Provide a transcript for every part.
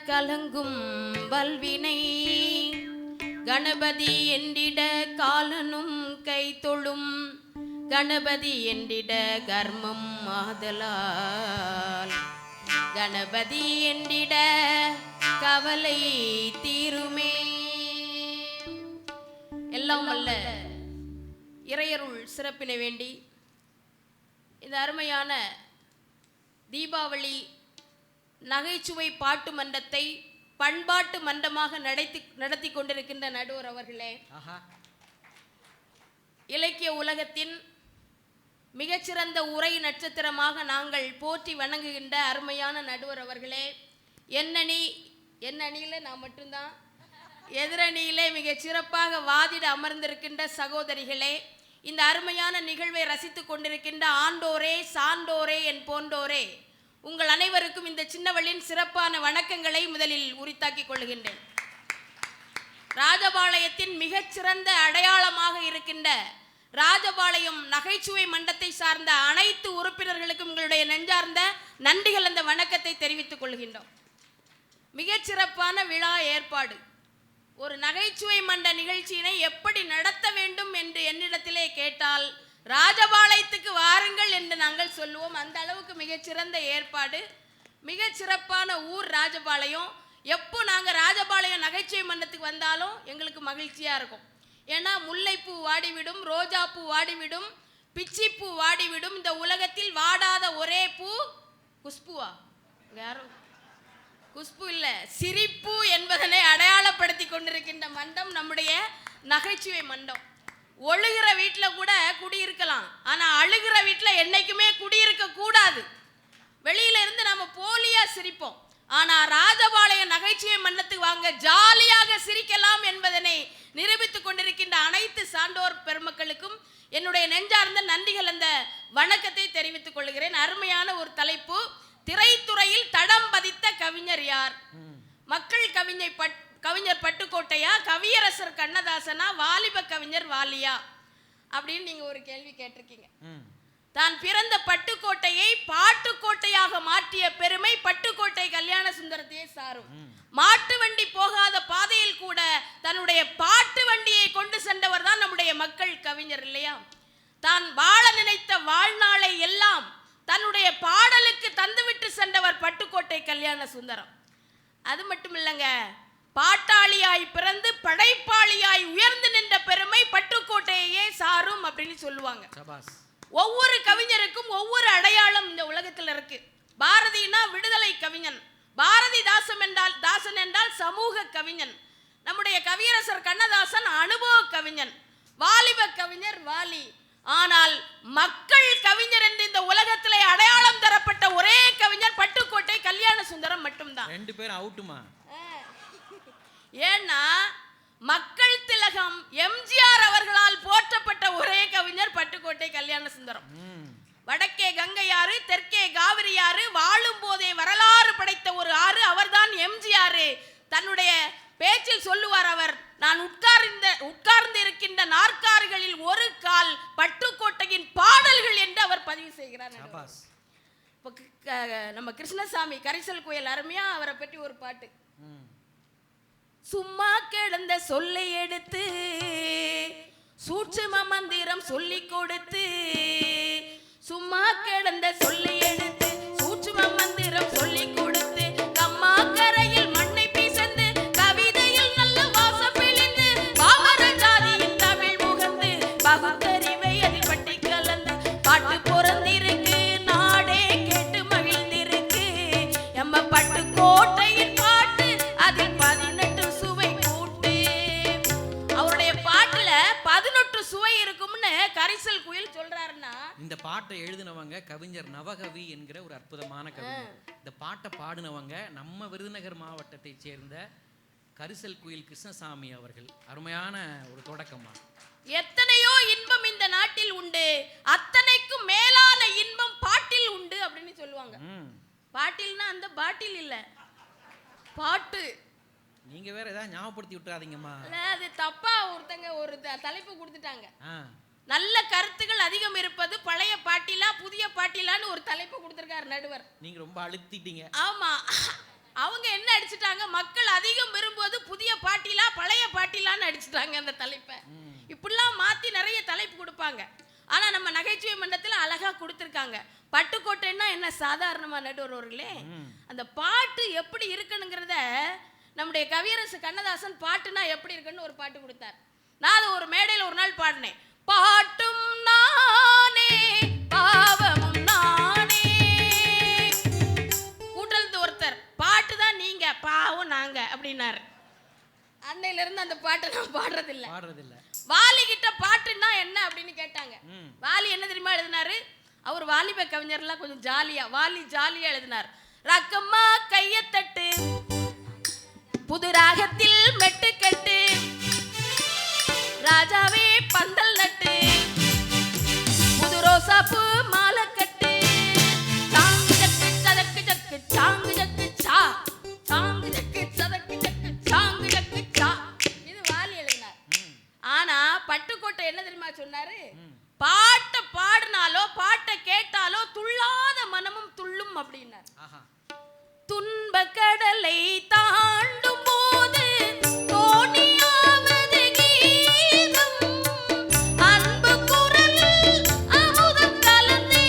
கலங்கும் வல்வினை கணபதி என்றிட காலனும் கை தொழும் கணபதி என்றிட கர்மம் ஆதலால் கணபதி என்றிட கவலை தீருமே. எல்லாம் அல்ல இறையருள் சிறப்பினை வேண்டி இந்த அருமையான தீபாவளி நகைச்சுவை பாட்டு மன்றத்தை பண்பாட்டு மன்றமாக நடத்தி கொண்டிருக்கின்ற நடுவர் அவர்களே, இலக்கிய உலகத்தின் மிகச்சிறந்த உரை நட்சத்திரமாக நாங்கள் போற்றி வணங்குகின்ற அருமையான நடுவர் அவர்களே, என்னணியில நான் மட்டும்தான், எதிரணியிலே மிக சிறப்பாக வாதிட அமர்ந்திருக்கின்ற சகோதரிகளே, இந்த அருமையான நிகழ்வை ரசித்துக் கொண்டிருக்கின்ற ஆண்டோரே சான்றோரே என் போன்றோரே, உங்கள் அனைவருக்கும் இந்த சின்னவளின் சிறப்பான வணக்கங்களை முதலில் உரித்தாக்கிக் கொள்கின்றேன். ராஜபாளையத்தின் மிகச்சிறந்த அடையாளமாக இருக்கின்ற ராஜபாளையம் நகைச்சுவை மன்றத்தை சார்ந்த அனைத்து உறுப்பினர்களுக்கும் உங்களுடைய நெஞ்சார்ந்த நன்றிகள் அந்த வணக்கத்தை தெரிவித்துக் கொள்கின்றோம். மிகச்சிறப்பான விழா ஏற்பாடு. ஒரு நகைச்சுவை மன்ற நிகழ்ச்சியினை எப்படி நடத்த வேண்டும் என்று என்னிடத்திலே கேட்டால் ராஜபாளையத்துக்கு வாருங்கள் என்று நாங்கள் சொல்லுவோம். அந்த அளவுக்கு மிகச்சிறந்த ஏற்பாடு, மிகச்சிறப்பான ஊர் ராஜபாளையம். எப்போ நாங்கள் ராஜபாளையம் நகைச்சுவை மன்றத்துக்கு வந்தாலும் எங்களுக்கு மகிழ்ச்சியாக இருக்கும். ஏன்னா முல்லைப்பூ வாடிவிடும், ரோஜாப்பூ வாடிவிடும், பிச்சிப்பூ வாடிவிடும். இந்த உலகத்தில் வாடாத ஒரே பூ குஷ்புவா? யாரும் குஷ்பு இல்லை, சிரிப்பு என்பதனை அடையாளப்படுத்தி கொண்டிருக்கின்ற மன்றம் நம்முடைய நகைச்சுவை மன்றம். ஒழுகிற வீட்டில் கூட குடியிருக்கலாம், ஆனால் அழுகிற வீட்டில் என்னைக்குமே குடியிருக்க கூடாது. வெளியில இருந்து நம்ம போலியா சிரிப்போம், ஆனால் ராஜபாளையம் நகைச்சுவை மன்றத்துக்கு வாங்க ஜாலியாக சிரிக்கலாம் என்பதனை நிரூபித்துக் கொண்டிருக்கின்ற அனைத்து சான்றோர் பெருமக்களுக்கும் என்னுடைய நெஞ்சார்ந்த நன்றிகள் அந்த வணக்கத்தை தெரிவித்துக் கொள்கிறேன். அருமையான ஒரு தலைப்பு. திரைத்துறையில் தடம் பதித்த கவிஞர் யார்? மக்கள் கவிஞர் பட்டுக்கோட்டையா, கவியரசர் கண்ணதாசனா, வாலிப கவிஞர் வாலியா அப்படின்னு நீங்க ஒரு கேள்வி கேட்டிருக்கீங்க. தான் பிறந்த பட்டுக்கோட்டையை பாட்டுக்கோட்டையாக மாற்றிய பெருமை பட்டுக்கோட்டை கல்யாண சுந்தரத்தையே சாரும். மாட்டு வண்டி போகாத பாதையில் கூட தன்னுடைய பாட்டு வண்டியை கொண்டு சென்றவர் தான் நம்முடைய மக்கள் கவிஞர் இல்லையா? தான் வாழ நினைத்த வாழ்நாளை எல்லாம் தன்னுடைய பாடலுக்கு தந்துவிட்டு சென்றவர் பட்டுக்கோட்டை கல்யாண சுந்தரம். அது மட்டும் இல்லைங்க, பாட்டாளியாய் பிறந்து படைப்பாளியாய் உயர்ந்து நின்ற பெருமை பட்டுக்கோட்டையே சாரும் அப்படின்னு சொல்லுவாங்க. ஒவ்வொரு கவிஞருக்கும் ஒவ்வொரு அடையாளம் இந்த உலகத்தில் இருக்கு. பாரதினா விடுதலை கவிஞன், தாசன் என்றால் சமூக கவிஞன், நம்முடைய கவியரசர் கண்ணதாசன் அனுபவ கவிஞன், வாலிப கவிஞர் வாலி. ஆனால் மக்கள் கவிஞர் என்று இந்த உலகத்திலே அடையாளம் தரப்பட்ட ஒரே கவிஞர் பட்டுக்கோட்டை கல்யாண சுந்தரம் மட்டும்தான். ரெண்டு பேரும் அவுட்டுமா? ஏன்னா மக்கள் திலகம் எம்ஜிஆர் அவர்களால் போற்றப்பட்ட ஒரே கவிஞர் பட்டுக்கோட்டை கல்யாண சுந்தரம். வடக்கே கங்கையாறு, தெற்கே காவிரியாறு, வாழும் போதே வரலாறு படைத்த ஒரு ஆறு அவர்தான் எம்ஜிஆர். தன்னுடைய பேச்சில் சொல்லுவார் அவர், நான் உட்கார்ந்து இருக்கின்ற நாற்காலிகளில் ஒரு கால் பட்டுக்கோட்டையின் பாடல்கள் என்று அவர் பதிவு செய்கிறார். நம்ம கிருஷ்ணசாமி கரிசல் கோயில் அருமையா அவரை பற்றி ஒரு பாட்டு. சும்மா கிடந்த சொல்லை எடுத்து சூட்சும மந்திரம் சொல்லி கொடுத்து, சும்மா கிடந்த சொல்லை எடுத்து சூட்சும மந்திரம் சொல்லி கொடுத்து, கம்மா கரையில் மண்ணை பீசந்து கவிதையில் நல்ல வாசம் பிழிந்து பாமர ஜாதியின் தமிழ் முகந்து பகுத்தறிவை அதில் பட்டி கலந்து பாட்டு பொறந்திருக்கு, நாடே கேட்டு மகிழ்ந்திருக்கு. எம்ம பட்டுக்கோட்டையின் பாட்டு அதில் 18 சுவை கூட்டு. அவருடைய பாட்டுல 18 சுவை இருக்கும்னு கரிசல் குயில் சொல்றாருன்னா, இந்த பாட்டை எழுதினவங்க கவிஞர் நவகவி என்கிற ஒரு அற்புதமான கவிஞர். இந்த பாட்டை பாடினவங்க நம்ம விருதுநகர் மாவட்டத்தை சேர்ந்த கரிசல் குயில் கிருஷ்ணசாமி அவர்கள். அருமையான ஒரு தொடக்கமா. எத்தனையோ இன்பம் இந்த நாட்டில் உண்டு, அத்தனைக்கும் மேலான இன்பம் பாட்டில் உண்டு அப்படின்னு சொல்லுவாங்க. பாட்டில்னா அந்த பாட்டில் இல்ல, பாட்டு. நீங்க வேற ஏதாவது ஞாபகப்படுத்தி விட்டுறாதீங்கம்மா. அது தப்பா ஒருத்தங்க ஒரு தலைப்பு கொடுத்துட்டாங்க. நல்ல கருத்துக்கள் அதிகம் இருப்பது பழைய பாட்டிலா புதிய பாட்டிலான்னு ஒரு தலைப்பு கொடுத்திருக்காரு நடுவர். நீங்க ரொம்ப அழுத்திட்டீங்க. ஆமா, அவங்க என்ன அடிச்சிட்டாங்க, மக்கள் அதிகம் விரும்புவது புதிய பாட்டிலா பழைய பாட்டிலான்னு அடிச்சிட்டாங்க அந்த தலைப்பை. இப்படிலாம் மாத்தி நிறைய தலைப்பு கொடுப்பாங்க. ஆனா நம்ம நகைச்சுவை மன்றத்தில் அழகா கொடுத்துருக்காங்க. பட்டுக்கோட்டைன்னா என்ன சாதாரணமா நடுவர்களே, அந்த பாட்டு எப்படி இருக்கணுங்கிறத நம்முடைய கவியரசு கண்ணதாசன் பாட்டுனா எப்படி இருக்குன்னு ஒரு பாட்டு கொடுத்தார். நான் அதை ஒரு மேடையில் ஒரு நாள் பாடினேன். பாட்டும் நானே பாவமும் நானே. கூட்டல் ஒருத்தர் பாட்டு தான் நீங்க பாவம் நாங்க அப்படின்னாரு. அன்னையில இருந்து அந்த பாட்டை நான் பாடுறதில்லை. வாலி கிட்ட பாட்டுன்னா என்ன அப்படின்னு கேட்டாங்க. வாலி என்ன தெரியுமா எழுதினாரு? அவர் வாலிப கவிஞர்லாம் கொஞ்சம் ஜாலியா, வாலி ஜாலியா எழுதினார். ரக்கம்மா கையத்தட்டு புது ராகத்தில் மெட்டுக்கட்டு ராஜாவே பந்தல் நட்டு புது ரோசாப்பூ மாலை கட்டு song jug சதக்கு jug song jug சா song jug சதக்கு jug song jug சா. இது வாலி எழுதினார். ஆனா பட்டுக்கோட்டை என்ன தெரியுமா சொன்னாரு? பாட்டை பாடினாலோ பாட்டை கேட்டாலோ துள்ளாத மனமும் துள்ளும் அப்படின்னார். துன்ப கடலை தாண்டும் போது தோணியாவது கீதம் அன்பு குரல் அமுதம் கலந்தே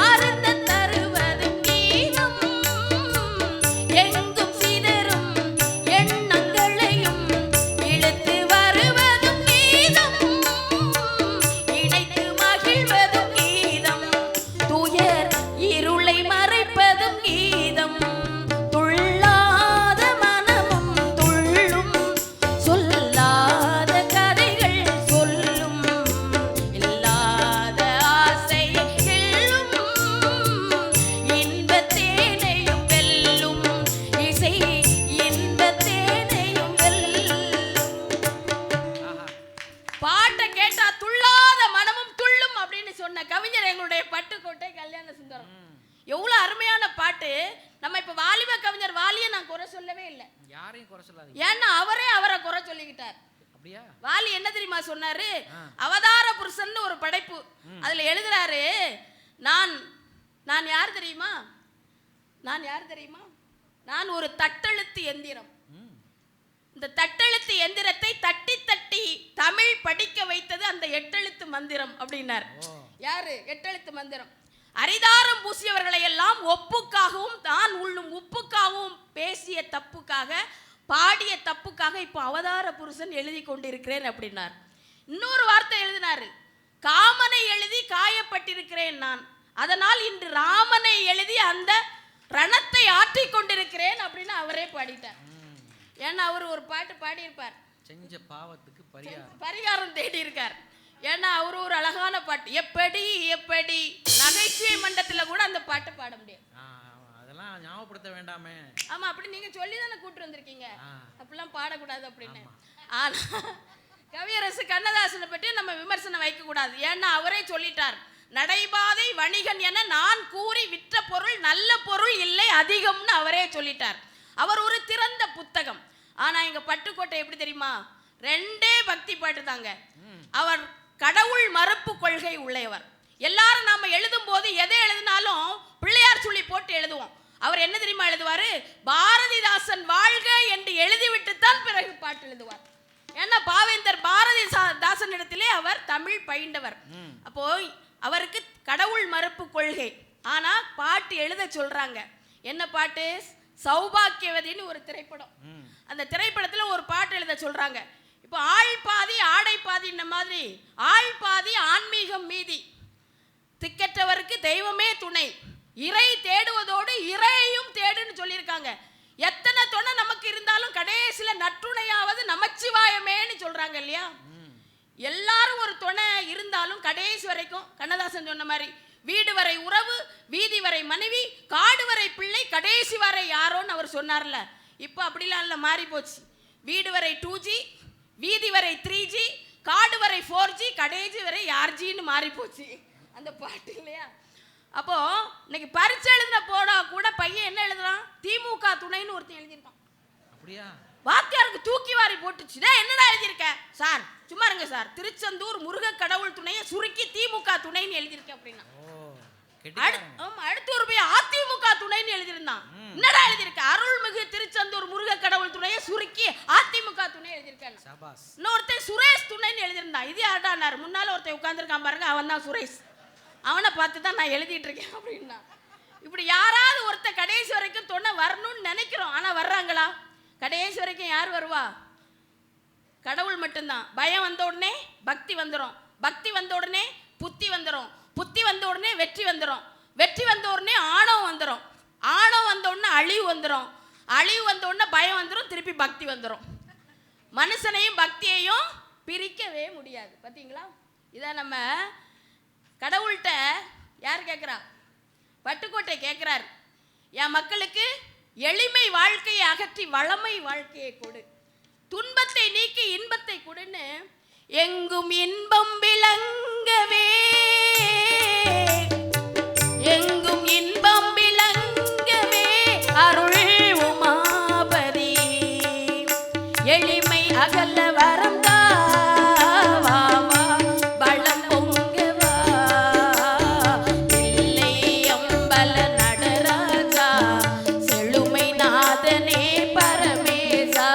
அருந்த தருவதும் கீதம் எங்கும் சிதறும் எண்ணங்களையும் இழுத்து வருவதும் கீதம் இணைத்து மகிழ்வதும் கீதம் துயர் இருளை மறைப்பதும் கீதம் கவிஞர் எங்களுடைய பட்டுக்கோட்டை கல்யாண சுந்தரம். எவ்வளவு அருமையான பாட்டு. நம்ம இப்ப வாலிப கவிஞர் வாலியை நான் குறை சொல்லவே இல்லை, யாரையும் குறை சொல்லாதீங்க. ஏன்னா அவரை குறை சொல்லிக்கிட்டார். அப்படியா? வாலி என்ன தெரியுமா சொன்னாரு? அவதார புருஷன் ஒரு படைப்பு, அதுல எழுதுறாரு, நான் யார் தெரியுமா? நான் ஒரு தட்டெழுத்து எந்திரம். இந்த தட்டெழுத்து எந்திரத்தை தட்டி தட்டி தமிழ் படிக்க வைத்தது அந்த எட்டெழுத்து மந்திரம் அப்படின்னார். யாரு? எட்டெழுத்து மந்திரம். அரிதாரம் பூசியவர்களை எல்லாம் ஒப்புக்காகவும் தான் உள்ளும் உப்புக்காகவும் பேசிய தப்புக்காக பாடிய தப்புக்காக இப்போ அவதார புருஷன் எழுதி கொண்டிருக்கிறேன் அப்படின்னார். இன்னொரு வார்த்தை எழுதினாரு, காமனை எழுதி காயப்பட்டிருக்கிறேன் நான், அதனால் இன்று ராமனை எழுதி அந்த ரணத்தை ஆற்றிக் கொண்டிருக்கிறேன் அப்படின்னு அவரே பாடிட்டார். ஏன்னா அவர் ஒரு பாட்டு பாடியிருப்பார், செஞ்ச பாவத்துக்கு பரிகாரம் தேடி இருக்கார். ஏன்னா அவரு ஒரு அழகான பாட்டு. எப்படி எப்படி நகைச்சுவை மன்றத்தில் கூட அந்த பாட்டை பாட முடியாது. அதெல்லாம் ஞாபகப்படுத்த வேண்டாமே. ஆமா, அப்படி நீங்க சொல்லி தானே கூட்டு வந்திருக்கீங்க, அப்படிலாம் பாடக்கூடாது அப்படின்னு. ஆனா கவியரசு கண்ணதாசனை பற்றி நம்ம விமர்சனம் வைக்க கூடாது. ஏன்னா அவரே சொல்லிட்டார், நடைபாதை வணிகன் என நான் கூறி விற்ற பொருள் நல்ல பொருள் இல்லை அதிகம்னு அவரே சொல்லிட்டார். அவர் ஒரு திறந்த புத்தகம். ஆனா எங்க பட்டுக்கோட்டை எப்படி தெரியுமா? 2 பக்தி பாட்டு தாங்க. அவர் கடவுள் மறுப்பு கொள்கை உள்ளவர். எல்லாரும் நாம எழுதும் போது எதை எழுதினாலும் பிள்ளையார் சொல்லி போட்டு எழுதுவோம். அவர் என்ன தெரியுமா எழுதுவாரு? பாரதிதாசன் வாழ்க என்று எழுதிவிட்டுத்தான் பிறகு பாட்டு எழுதுவார். ஏன்னா பாவேந்தர் பாரதிதாசன் இடத்திலே அவர் தமிழ் பயின்றவர். அப்போ அவருக்கு கடவுள் மறுப்பு கொள்கை. ஆனா பாட்டு எழுத சொல்றாங்க. என்ன பாட்டு? சௌபாக்கியவதின்னு ஒரு திரைப்படம். அந்த திரைப்படத்துல ஒரு பாட்டு எழுத சொல்றாங்க. இப்போ ஆள் பாதி ஆடை பாதி, இந்த மாதிரி ஆள் பாதி ஆன்மீகம் மீதி, திக்கற்றவருக்கு தெய்வமே துணை, இறை தேடுவதோடு இறையையும் தேடுன்னு சொல்லியிருக்காங்க. எத்தனை துணை நமக்கு இருந்தாலும் கடைசியில நற்றுணையாவது நமச்சிவாயமேன்னு சொல்றாங்க இல்லையா? எல்லாரும் ஒரு துணை இருந்தாலும் கடைசி வரைக்கும் கண்ணதாசன் சொன்ன மாதிரி வீடு வரை உறவு, வீதி வரை மனைவி, காடு வரை பிள்ளை, கடைசி வரை யாரோன்னு அவர் சொன்னார்ல. இப்போ அப்படிலாம் இல்லை, மாறி போச்சு. வீடு வரை 2G, வீதி வரை 3G, காடு வரை 4G, கடைசி வரை யார்ஜின்னு மாறி போச்சு அந்த பாட்டு இல்லையா? அப்போ இன்னைக்கு பரிச்சை எழுதின போனா கூட பையன் என்ன எழுதுறான்? திமுக துணைன்னு ஒருத்தன் எழுதியிருக்கான். அப்படியா? வாத்தியாருக்கு தூக்கி வாரி போட்டுச்சு. என்னடா எழுதியிருக்க? சார் சும்மா இருங்க சார், திருச்செந்தூர் முருக கடவுள் துணையை சுருக்கி திமுக துணைன்னு எழுதியிருக்கேன் அப்படின்னா. அடுத்து ஒரு போய் அதிமுக துணைன்னு எழுதியிருந்தான். என்னடா எழுதியிருக்க? அருள்மிகு திருச்செந்தூர் முருக கடவுள் துணையை சுருக்கி அதிமுக துணை எழுதியிருக்கான். இன்னொருத்தன் சுரேஷ் துணைன்னு எழுதியிருந்தான். இது யாருடானாரு? முன்னால ஒருத்தன் உட்கார்ந்துருக்கான் பாருங்க, அவன் தான் சுரேஷ். அவனை பார்த்து தான் நான் எழுதிட்டு இருக்கேன் அப்படின்னா. இப்படி யாராவது ஒருத்த கடைசி வரைக்கும் துணை வரணும்னு நினைக்கிறோம். ஆனா வர்றாங்களா? கடைசி வரைக்கும் யார் வருவா? கடவுள் மட்டும்தான். பயம் வந்த உடனே பக்தி வந்துடும், பக்தி வந்த உடனே புத்தி வந்துடும், புத்தி வந்த உடனே வெற்றி வந்துடும், வெற்றி வந்த உடனே ஆணவம் வந்துடும், ஆணவம் வந்த உடனே அழிவு வந்துடும், அழிவு வந்த உடனே பயம் வந்துடும், திருப்பி பக்தி வந்துடும். மனுஷனையும் பக்தியையும் பிரிக்கவே முடியாது. பார்த்தீங்களா? இதை நம்ம கடவுள்கிட்ட யார் கேட்குறா? பட்டுக்கோட்டை கேட்குறார், என் மக்களுக்கு எளிமை வாழ்க்கையை அகற்றி வளமை வாழ்க்கையை கொடு, துன்பத்தை நீக்கி இன்பத்தை கொடுன்னு. எங்கும் இன்பம் விளங்கவே, எங்கும் இன்பம் விளங்கவே அருள் உமாபதி, எளிமை அகல வரம் தாவா, பலம் பொங்கவா, இல்லை அம்பல நடராஜா, செழுமை நாதனே பரமேசா.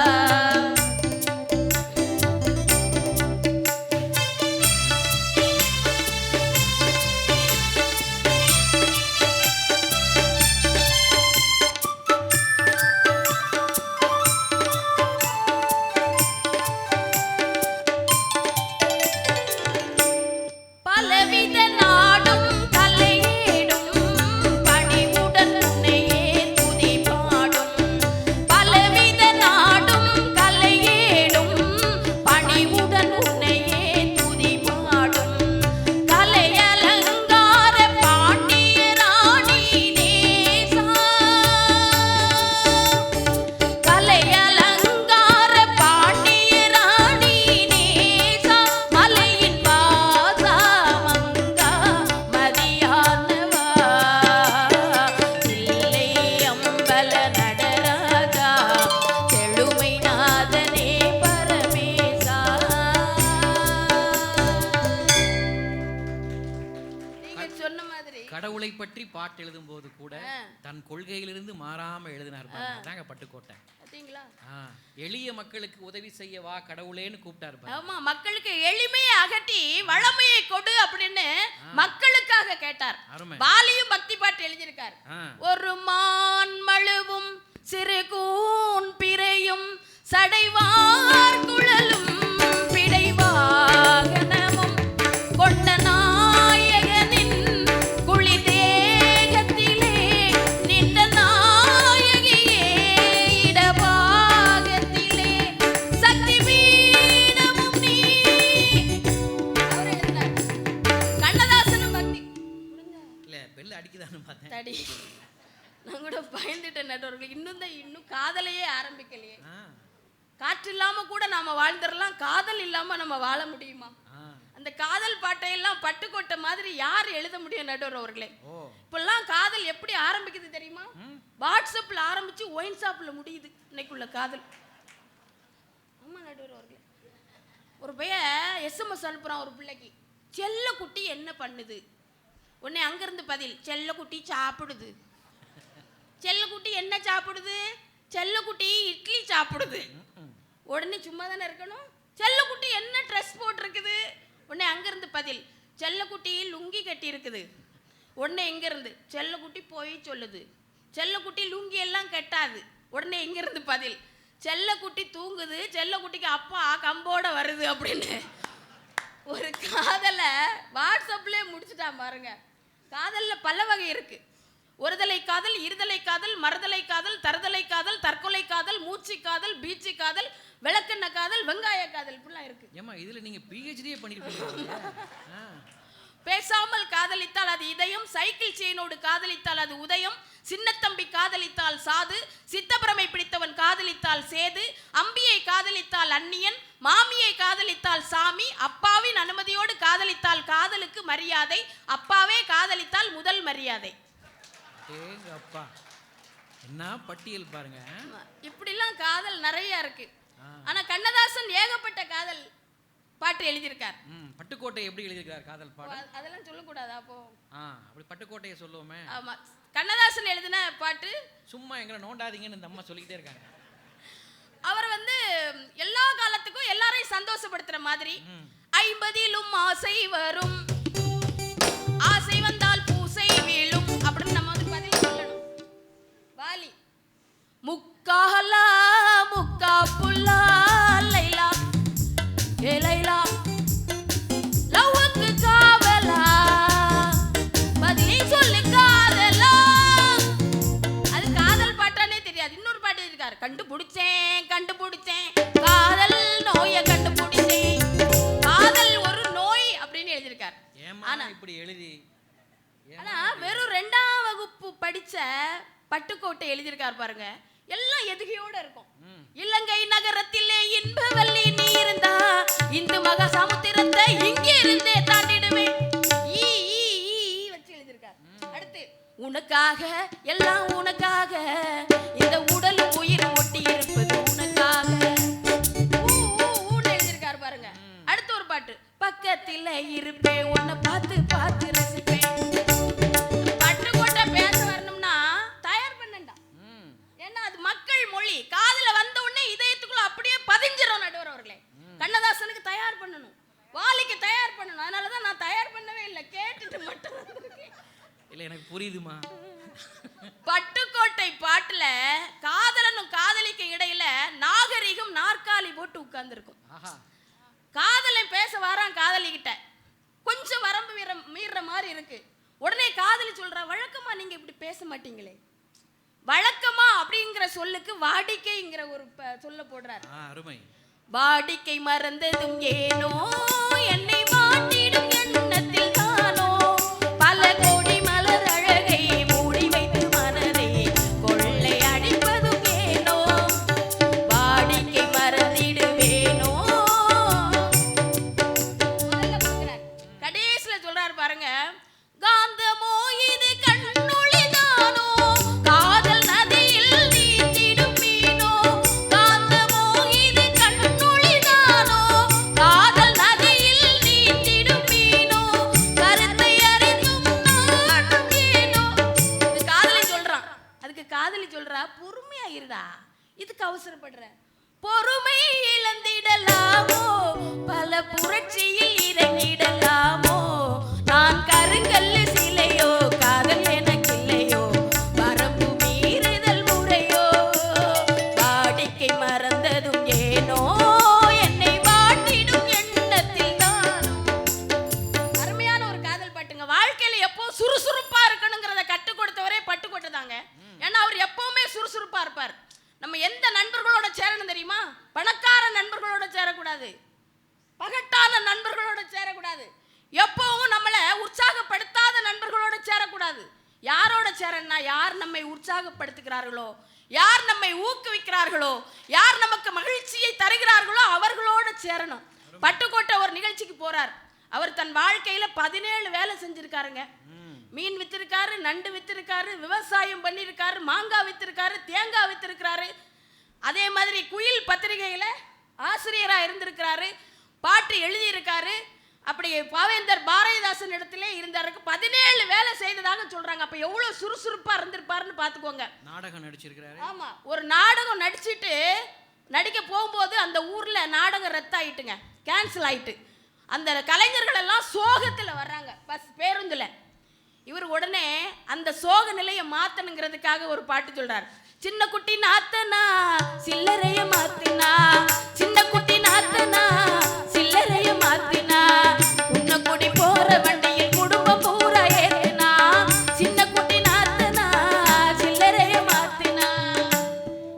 கடவுளை பற்றி பாட்டு எழுதும் போது கூட தன் கொள்கையிலிருந்து மாறாம எழுதினார். தாங்க பட்டுக்கோட்டை. எளிய மக்களுக்கு உதவி செய்ய வா கடவுளேன்னு கூப்பிட்டாரு. ஆமா, மக்களுக்கு எளிமையை அகற்றி வளமையை கொடு அப்படின்னு மக்களுக்காக கேட்டார். வாலியும் பக்தி பாட்டு எழுதியிருக்கார். ஒரு மான் மழுவும் சிறு கூன் பிறையும் சடைவார் குழலும் பிடைவாகனமும் கொண்ட நாயகனின் குளி தேகத்திலே நின்ற நாயகியே இடபாகத்திலே சக்தி பீடமும் நீ. கண்ணதாசனும் பக்தி இல்ல பெல் அடிக்குதான்னு பார்த்தேன். தடி நான் கூட பயந்துட்டேன் நடுவர்கள். இன்னும் காதலையே ஆரம்பிக்கலையே. காற்று இல்லாம கூட நாம வாழ்ந்துடலாம், காதல் இல்லாம நம்ம வாழ முடியுமா? அந்த காதல் பாட்டையெல்லாம் பட்டுக்கோட்டை மாதிரி யார் எழுத முடியும் நடுவர் அவர்களே? இப்பெல்லாம் காதல் எப்படி ஆரம்பிக்குது தெரியுமா? வாட்ஸ்அப்ல ஆரம்பிச்சு ஒயின் ஷாப்ல முடியுது இன்னைக்குள்ள காதல். ஆமா நடுவர் அவர்களே, ஒரு பையன் எஸ்எம்எஸ் அனுப்புறான் ஒரு பிள்ளைக்கு, செல்ல குட்டி என்ன பண்ணுது? உடனே அங்கிருந்து பதில், செல்ல குட்டி சாப்பிடுது. செல்லக்குட்டி என்ன சாப்பிடுது? செல்லக்குட்டி இட்லி சாப்பிடுது. உடனே சும்மா தானே இருக்கணும். செல்லக்குட்டி என்ன ட்ரெஸ் போட்டிருக்குது? உடனே அங்கிருந்து பதில், செல்லக்குட்டி லுங்கி கட்டி இருக்குது. உடனே எங்கிருந்து செல்லக்குட்டி போய் சொல்லுது, செல்லக்குட்டி லுங்கி எல்லாம் கட்டாது. உடனே எங்கிருந்து பதில், செல்லக்குட்டி தூங்குது, செல்லக்குட்டிக்கு அப்பா கம்போட வருது அப்படின்னு. ஒரு காதலை வாட்ஸ்அப்லேயே முடிச்சுட்டான் பாருங்க. காதலில் பல வகை இருக்கு. ஒருதலை காதல், இருதலை காதல், மறுதலை காதல், தருதலை காதல், தற்கொலை காதல், மூச்சு காதல், பீச்சு காதல், விளக்கெண்ண காதல், வெங்காய காதல், இப்படிலாம் இருக்கு. ஏமா இதுல நீங்க பிஹெச்டியே பண்ணிருக்கீங்க. பேசாமல் காதலித்தால் அது இதயம், சைக்கிள் செயினோடு காதலித்தால் அது உதயம், சின்னத்தம்பி காதலித்தால் சாது, சித்தப்பிரமை பிடித்தவன் காதலித்தால் சேது, அம்பியை காதலித்தால் அந்நியன், மாமியை காதலித்தால் சாமி, அப்பாவின் அனுமதியோடு காதலித்தால் காதலுக்கு மரியாதை, அப்பாவே காதலித்தால் முதல் மரியாதை. அப்பா என்ன பட்டியல் பாருங்க. இப்படிலாம் காதல் நிறைய இருக்கு. ஆனா கண்ணதாசன் ஏகப்பட்ட காதல் பாட்டு எழுதியிருக்கார். பட்டுக்கோட்டை எப்படி எழுதியிருக்கார் காதல் பாடல்? அதெல்லாம் சொல்லக்கூடாதா அப்போ? அப்படி பட்டுக்கோட்டையை சொல்லுவோமே. ஆமா, கண்ணதாசன் எழுதின பாட்டு. சும்மா எங்களை நோண்டாதீங்கன்னு இந்த அம்மா சொல்லிக்கிட்டே இருக்காங்க. அவர் எல்லா காலத்துக்கும் எல்லாரையும் சந்தோஷப்படுத்துற மாதிரி 50லும் ஆசை வரும், ஆசை வந்தால் பூசை வீழும் அப்படின்னு நம்ம பதில் சொல்லணும். வாலி முக்காலா முக்கா புல்லா லைலா ஏ லைலா லவ்வுக்கு காவலா பதிலை சொல்லு காதலா. அது காதல் பாட்டானே தெரியாது. இன்னொரு பாட்டு இருக்காரு, கண்டுபிடிச்சேன் காதல் நோயை கண்டுபிடிச்சேன். காதல் ஒரு நோய் அப்படின்னு எழுதியிருக்காரு. ஆனா இப்படி எழுதி ஆனா வெறும் 2ஆம் வகுப்பு படிச்ச பட்டுக்கோட்டை எழுதியிருக்காரு பாருங்க. எல்லாம் எதுகையோட இருக்கும். இலங்கை நகரத்திலே இன்பவல்லி நீ இருந்தா இந்து மகா சமுத்திரத்தை இங்கே இருந்தே தாண்டிடுவேன் வச்சு எழுதியிருக்காரு. அடுத்து உனக்காக எல்லாம் உனக்காக இந்த உடல் உயிர் ஒட்டி இருப்பது உனக்காக எழுதியிருக்காரு பாருங்க. அடுத்து ஒரு பாட்டு, பக்கத்தில் இருப்பேன் உன்னை பார்த்து பார்த்து ரசிப்பேன். பட்டுக்கோட்டை பேச வரணும்னா தயார் பண்ணண்டா. ஏன்னா அது மக்கள் மொழி. காதுல வந்த உடனே இதயத்துக்குள்ள அப்படியே பதிஞ்சிரும். நடுவர் அவர்களே, கண்ணதாசனுக்கு தயார் பண்ணணும், வாலிக்கு தயார் பண்ணணும். அதனாலதான் நான் தயார் பண்ணவே இல்லை, கேட்டுட்டு மட்டும் வந்திருக்கேன். இல்ல எனக்கு புரியுதுமா. பட்டுக்கோட்டை பாட்டுல காதலனும் காதலிக்கு இடையில நாகரிகம் நாற்காலி போட்டு உட்கார்ந்து இருக்கும். காதலன் பேச வாரான் காதலிக்கிட்ட, கொஞ்சம் வரம்பு மீற மாதிரி இருக்கு. உடனே காதலி சொல்ற, வழக்கமா நீங்க இப்படி பேச மாட்டீங்களே. வழக்கமா அப்படிங்கிற சொல்லுக்கு வாடிக்கைங்கிற ஒரு சொல்ல போடுறாரு. அருமை. வாடிக்கை மறந்ததும் ஏனோ என்னை மாட்டிடும் எண்ணத்தில் தானோ பல கோடி மலர் அழகை மூடி வைத்து மனதை கொள்ளை அடிப்பதும் ஏனோ வாடிக்கை மறந்திடுவேனோ. கடைசியில சொல்றாரு பாருங்க, காந்தமோ இது கண்ணொளிதானோ காதல் நதியில் நீந்திடும் மீனோ. காந்தமோ இது கண்ணொளிதானோ காதல் நதியில் நீந்திடும் மீனோ. கருத்தை அறிந்தும் நானும் ஏனோ. இது காதலி சொல்றான். அதுக்கு காதலி சொல்றா, பொறுமையா இருடா, இதுக்கு அவசரப்படுற, பொறுமை இழந்திடலாமோ பல புரட்சியில் இறங்கிடலாமோ. நான் கருங்கல்லு சிலையோ காதல் எனக்கு இல்லையோ வரம்பு மீறுதல் முறையோ வாடிக்கை மறந்ததும் ஏனோ என்னை வாட்டிடும் எண்ணத்தில் தான். அருமையான ஒரு காதல் பாட்டுங்க. வாழ்க்கையில எப்போ சுறுசுறுப்பா இருக்கணுங்கிறத கற்றுக் கொடுத்தவரே பட்டுக்கோட்டை தாங்க. ஏன்னா அவர் எப்பவுமே சுறுசுறுப்பா இருப்பார். நம்ம எந்த நண்பர்களோட சேரணும் தெரியுமா? பணக்கார நண்பர்களோட சேரக்கூடாது, பகட்டான நண்பர்களோட சேரக்கூடாது, எப்பவும் நம்மளை உற்சாகப்படுத்தாத நண்பர்களோட சேரக்கூடாது. யாரோட சேரணும்னா, யார் நம்மை உற்சாகப்படுத்துகிறார்களோ, யார் நம்மை ஊக்குவிக்கிறார்களோ, யார் நமக்கு மகிழ்ச்சியை தருகிறார்களோ அவர்களோட சேரணும். பட்டுக்கோட்டை ஒரு நிகழ்ச்சிக்கு போறார். அவர் தன் வாழ்க்கையில 17 வேலை செஞ்சிருக்காருங்க. மீன் வித்திருக்காரு, நண்டு வித்திருக்காரு, விவசாயம் பண்ணியிருக்காரு, மாங்காய் வித்திருக்காரு, தேங்காய் வித்திருக்காரு. அதே மாதிரி குயில் பத்திரிகையில ஆசிரியராக இருந்திருக்கிறாரு, பாட்டு எழுதியிருக்காரு. அப்படி பாவேந்தர் பாரதிதாசன் இடத்திலே இருந்தாருக்கு. 17 வேலை செய்ததாக சொல்றாங்க. அப்ப எவ்வளவு சுறுசுறுப்பா இருந்திருப்பாருன்னு பாத்துக்கோங்க. நாடகம் நடிச்சிருக்காரு. ஆமா, ஒரு நாடகம் நடிச்சிட்டு நடிக்க போகும்போது அந்த ஊர்ல நாடகம் ரத்தாயிட்டுங்க, கேன்சல் ஆயிட்டு. அந்த கலைஞர்கள் எல்லாம் சோகத்துல வர்றாங்க பஸ் பேருந்துல. இவர் உடனே அந்த சோக நிலையை மாத்தணுங்கிறதுக்காக ஒரு பாட்டு சொல்றாரு. சின்ன குட்டி நாத்தனா சில்லறைய மாத்தினா, சின்ன குட்டி நாத்தனா சில்லறைய மாத்தினா, உன்ன குடி போற வண்டியில் குடும்பம் பூரா ஏத்தினா, சின்ன குட்டி நாத்தனா சில்லறைய மாத்தினா.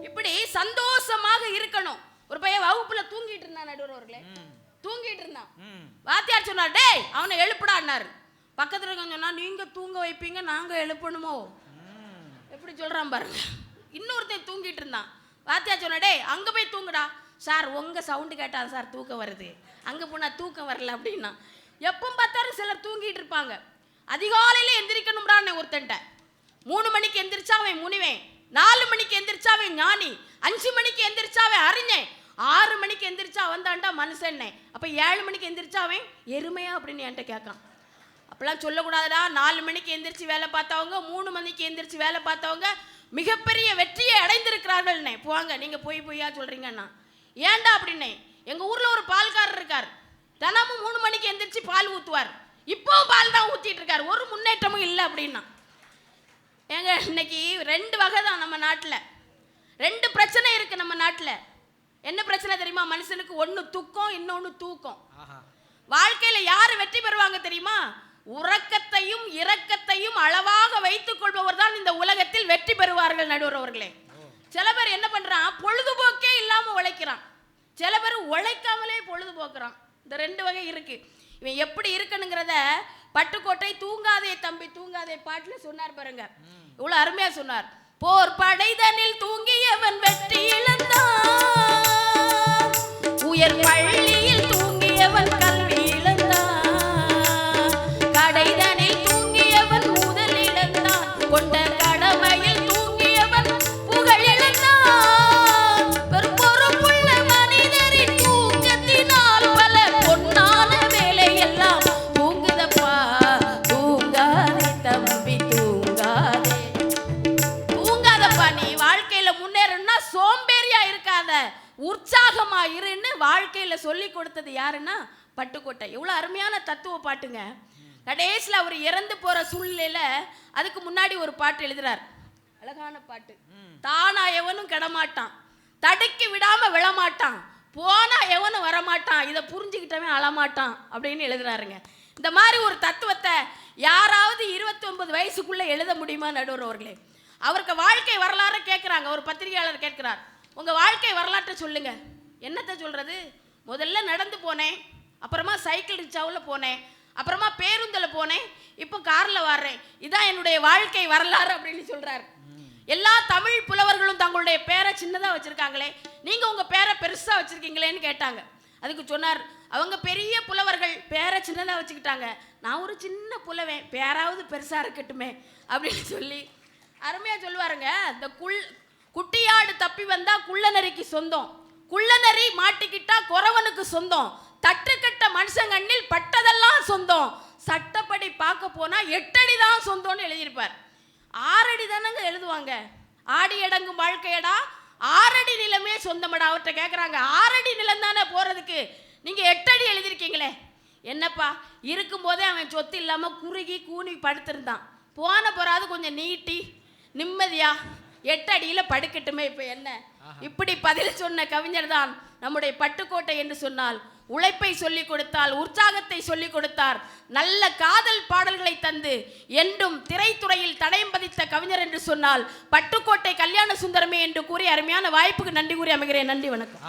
இப்படி சந்தோஷமாக இருக்கணும். ஒரு பையன் வகுப்புல தூங்கிட்டு இருந்தான், நடுவர் அவர்களே தூங்கிட்டு இருந்தான். வாத்தியார் சொன்னார், டேய் அவனை எழுப்புடான்னாரு. பக்கத்துல இருக்க சொன்னா, நீங்க தூங்க வைப்பீங்க நாங்க எழுப்பணுமோ? எப்படி சொல்றான் பாருங்க. இன்னொருத்தன் தூங்கிட்டு இருந்தான். வாத்தியார் சொன்னா, டேய் அங்க போய் தூங்குடா. சார் உங்க சவுண்டு கேட்டா சார் தூக்கம் வருது, அங்க போனா தூக்கம் வரல அப்படின்னா. எப்போ பார்த்தாலும் சிலர் தூங்கிட்டு இருப்பாங்க. அதிகாலையில எந்திரிக்கணும்டான்னு ஒருத்தன்ட்ட. 3 மணிக்கு எந்திரிச்சா அவன் முனிவேன், 4 மணிக்கு எந்திரிச்சா அவன் ஞானி, 5 மணிக்கு எந்திரிச்சா அவன் அறிஞன், 6 மணிக்கு எந்திரிச்சா அவன் தாண்டா மனுஷன்னே, அப்போ 7 மணிக்கு எந்திரிச்சா அவன் எருமையா அப்படின்னு என்கிட்ட கேட்கான். அப்பெல்லாம் சொல்லக்கூடாதுடா. 4 மணிக்கு எந்திரிச்சு வேலை பார்த்தவங்க, 3 மணிக்கு எந்திரிச்சு வேலை பார்த்தவங்க மிகப்பெரிய வெற்றியை அடைந்திருக்கிறார்கள்னே. போங்க, நீங்கள் பொய்யா சொல்கிறீங்கண்ணா. ஏன்டா அப்படின்னே, எங்கள் ஊரில் ஒரு பால்காரர் இருக்கார். தினமும் 3 மணிக்கு எந்திரிச்சு பால் ஊற்றுவார். இப்போவும் பால் தான் ஊற்றிட்டு இருக்கார். ஒரு முன்னேற்றமும் இல்லை அப்படின்னா. ஏங்க, இன்னைக்கு 2 வகை தான் நம்ம நாட்டில். 2 பிரச்சனை இருக்கு நம்ம நாட்டில். என்ன பிரச்சனை தெரியுமா? மனுஷனுக்கு ஒன்று துக்கம், இன்னொன்று தூக்கம். வாழ்க்கையில் யார் வெற்றி பெறுவாங்க தெரியுமா? உறக்கத்தையும் இரக்கத்தையும் அளவாக வைத்துக் கொள்பவர் தான் இந்த உலகத்தில் வெற்றி பெறுவார்கள். நடுவர் அவர்களே, சில பேர் என்ன பண்றான், பொழுதுபோக்கே இல்லாம உழைக்கிறான். சில பேர் உழைக்காமலே பொழுதுபோக்குறான். இந்த 2 வகை இருக்கு. இவன் எப்படி இருக்கணுங்கிறத பட்டுக்கோட்டை தூங்காதே தம்பி தூங்காதே பாட்டுல சொன்னார் பாருங்க. இவ்வளவு அருமையா சொன்னார். போர் படைதனில் தூங்கியவன் வெற்றி இழந்தான், உயர் பள்ளியில் தூங்கியவன் கல்வி இழந்தான், கடைதனில் தூங்கியவன் முதல் இழந்தான், கொண்ட கடமையில் தூங்கியவன் புகழ் இழந்தான், பொறுப்புள்ள மனிதரின் தூக்கத்தினால் பல பொன்னான வேலையெல்லாம் தூங்குதப்பா தூங்காதே தம்பி தூங்காதே. தூங்காதப்பா, நீ வாழ்க்கையில முன்னேறணும்னா சோம்பேறியா இருக்காத, உற்சாகமா இருன்னு வாழ்க்கையில சொல்லி கொடுத்தது யாருன்னா பட்டுக்கோட்டை. எவ்வளவு அருமையான தத்துவ பாட்டுங்க. கடைசியில் அவர் இறந்து போற சூழ்நிலையில அதுக்கு முன்னாடி ஒரு பாட்டு எழுதுறார். அழகான பாட்டு. தானா எவனும் கெடமாட்டான், தடுக்கி விடாம விழமாட்டான், போனா எவனும் வரமாட்டான், இதை புரிஞ்சுக்கிட்டவன் அழமாட்டான் அப்படின்னு எழுதுறாருங்க. இந்த மாதிரி ஒரு தத்துவத்தை யாராவது 29 வயசுக்குள்ள எழுத முடியுமா நடுவர் அவர்களே? அவருக்கு வாழ்க்கை வரலாறு கேட்குறாங்க. ஒரு பத்திரிகையாளர் கேட்கிறார், உங்க வாழ்க்கை வரலாற்றை சொல்லுங்க. என்னத்தை சொல்றது? முதல்ல நடந்து போனேன், அப்புறமா சைக்கிள் ரிக்ஷாவில் போனேன், அப்புறமா பேருந்தில் போனேன், இப்போ காரில் வர்றேன், இதான் என்னுடைய வாழ்க்கை வரலாறு அப்படின்னு சொல்றாரு. எல்லா தமிழ் புலவர்களும் தங்களுடைய பேரை சின்னதாக வச்சிருக்காங்களே, நீங்க உங்க பேரை பெருசா வச்சிருக்கீங்களேன்னு கேட்டாங்க. அதுக்கு சொன்னார், அவங்க பெரிய புலவர்கள் பேரை சின்னதாக வச்சுக்கிட்டாங்க, நான் ஒரு சின்ன புலவன், பேராவது பெருசா இருக்கட்டுமே அப்படின்னு சொல்லி அருமையா சொல்லுவாருங்க. இந்த குட்டியாடு தப்பி வந்தா குள்ளநரிக்கு சொந்தம், குள்ளநரி மாட்டிக்கிட்டா குறவனுக்கு சொந்தம், தட்டுக்கட்ட மனுஷங்கண்ணில் பட்டதெல்லாம் சொந்தம், சட்டப்படி பார்க்க போனா 8 அடி தான் சொந்தம்னு எழுதியிருப்பார். 6 அடி தானங்க எழுதுவாங்க. ஆடி அடங்கும் வாழ்க்கையடா 6 அடி நிலமே சொந்தமடா. அவர்கிட்ட கேட்குறாங்க, 6 அடி நிலம் தானே போறதுக்கு, நீங்க 8 அடி எழுதியிருக்கீங்களே என்னப்பா? இருக்கும்போதே அவன் சொத்து இல்லாம குறுகி கூனி படுத்திருந்தான், போன போறாது கொஞ்சம் நீட்டி நிம்மதியா 8 அடியில் படுக்கட்டுமே, இப்போ என்ன? இப்படி பதில் சொன்ன கவிஞர் தான் நம்முடைய பட்டுக்கோட்டை என்று சொன்னால், உழைப்பை சொல்லிக் கொடுத்தால், உற்சாகத்தை சொல்லிக் கொடுத்தார், நல்ல காதல் பாடல்களை தந்து என்றும் திரைத்துறையில் தடயம் பதித்த கவிஞர் என்று சொன்னால் பட்டுக்கோட்டை கல்யாண சுந்தரமே என்று கூறி அருமையான வாய்ப்புக்கு நன்றி கூறி அமைகிறேன். நன்றி, வணக்கம்.